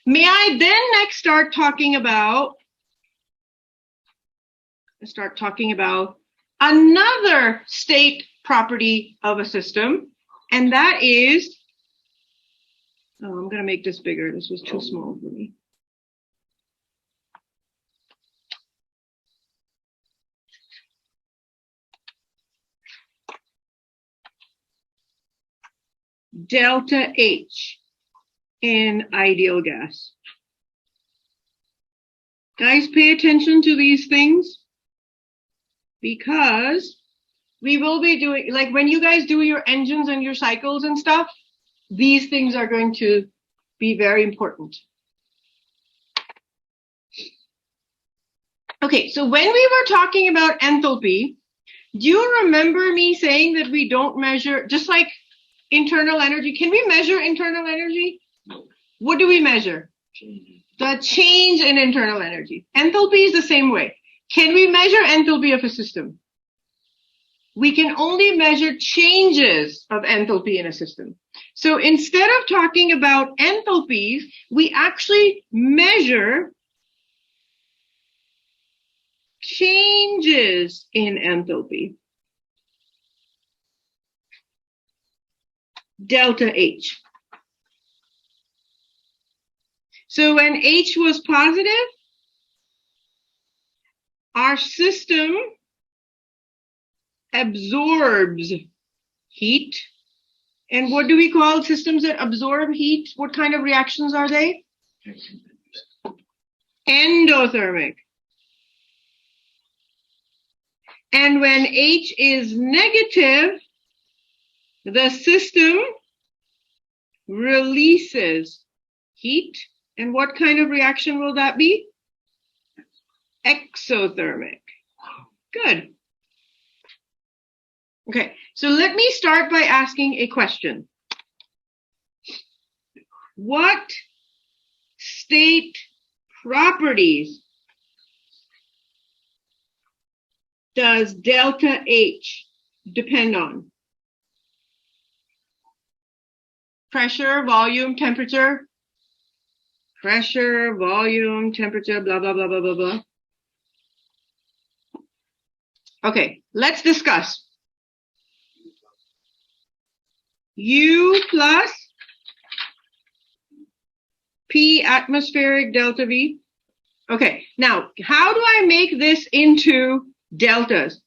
May I then next start talking about another state property of a system, and that is, I'm going to make this bigger. This was too small for me. Delta H in ideal gas. Guys, pay attention to these things, because we will be doing, like when you guys do your engines and your cycles and stuff, these things are going to be very important. Okay, so when we were talking about enthalpy, do you remember me saying that we don't measure, just like internal energy? Can we measure internal energy? No. What do we measure? The change in internal energy. Enthalpy is the same way. Can we measure enthalpy of a system? We can only measure changes of enthalpy in a system. So instead of talking about enthalpies, we actually measure changes in enthalpy. Delta H. So when H was positive, our system absorbs heat. And what do we call systems that absorb heat? What kind of reactions are they? Endothermic. And when H is negative, the system releases heat. And what kind of reaction will that be? Exothermic. Good. Okay, so let me start by asking a question. What state properties does delta H depend on? Pressure, volume, temperature. Pressure, volume, temperature, blah, blah, blah, blah, blah, blah. Okay, let's discuss. U plus P atmospheric delta V. Okay, now, how do I make this into deltas?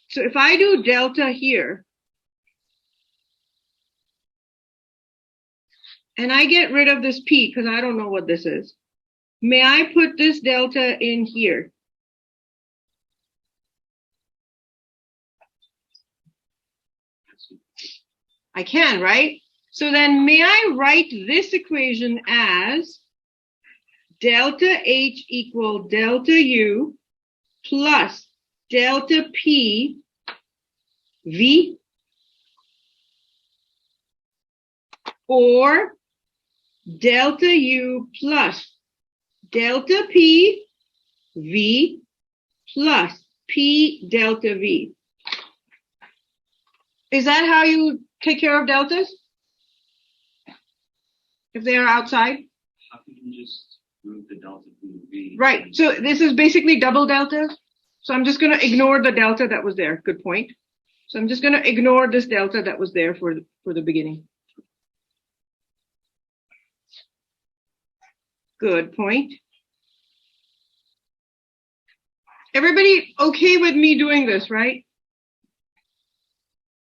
So if I do delta here, and I get rid of this P because I don't know what this is, may I put this delta in here? I can, right? So then may I write this equation as delta H equal delta U plus delta P V, or delta U plus delta P V plus P delta V. Is that how you take care of deltas? If they are outside? How can you just move the delta from the V? Right, so this is basically double deltas. So I'm just going to ignore the delta that was there. Good point. So I'm just going to ignore this delta that was there for the beginning. Good point. Everybody okay with me doing this, right?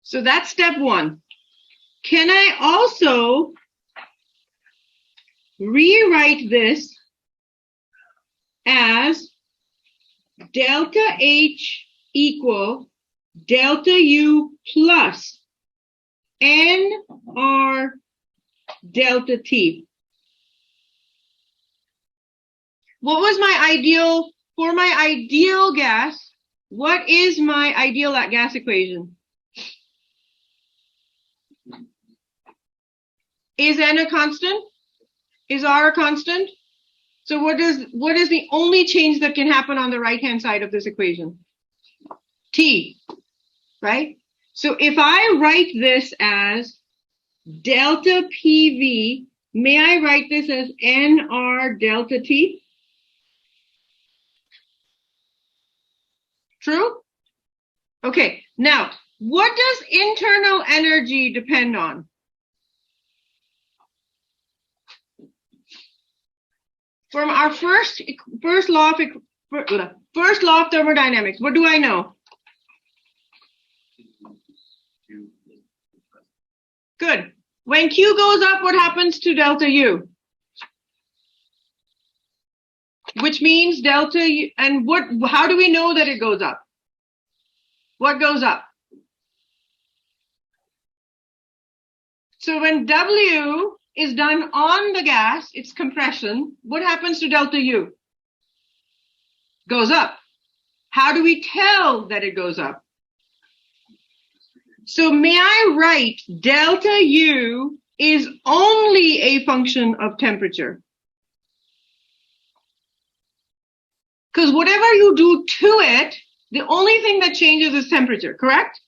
So that's step one. Can I also rewrite this as delta H equal delta U plus NR delta T? What was my ideal, for my ideal gas, what is my ideal gas equation? Is N a constant? Is R a constant? So what is the only change that can happen on the right-hand side of this equation? T, right? So if I write this as delta PV may I write this as nR delta T? True? Okay, now, what does internal energy depend on? From our first law of thermodynamics, what do I know? Good. When Q goes up, what happens to delta U? Which means delta U, and how do we know that it goes up? What goes up? So when W is done on the gas, it's compression. What happens to delta U? Goes up. How do we tell that it goes up? So may I write delta U is only a function of temperature? Because whatever you do to it, the only thing that changes is temperature, correct?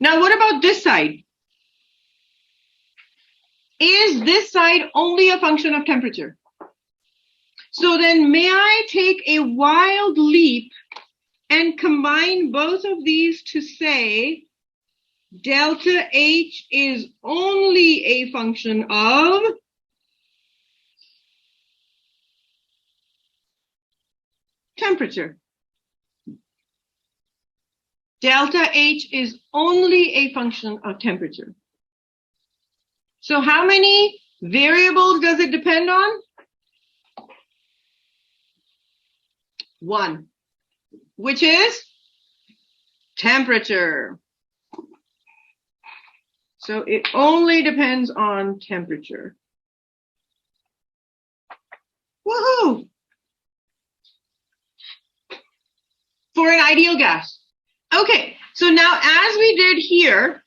Now what about this side? Is this side only a function of temperature? So then may I take a wild leap and combine both of these to say delta H is only a function of temperature. Delta H is only a function of temperature. So how many variables does it depend on? One, which is temperature. So it only depends on temperature. Woohoo! For an ideal gas. Okay, so now as we did here,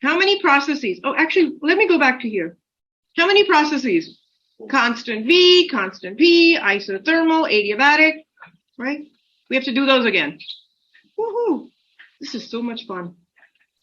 how many processes? Oh, actually, let me go back to here. How many processes? Constant V, constant P, isothermal, adiabatic, right? We have to do those again. Woohoo! This is so much fun.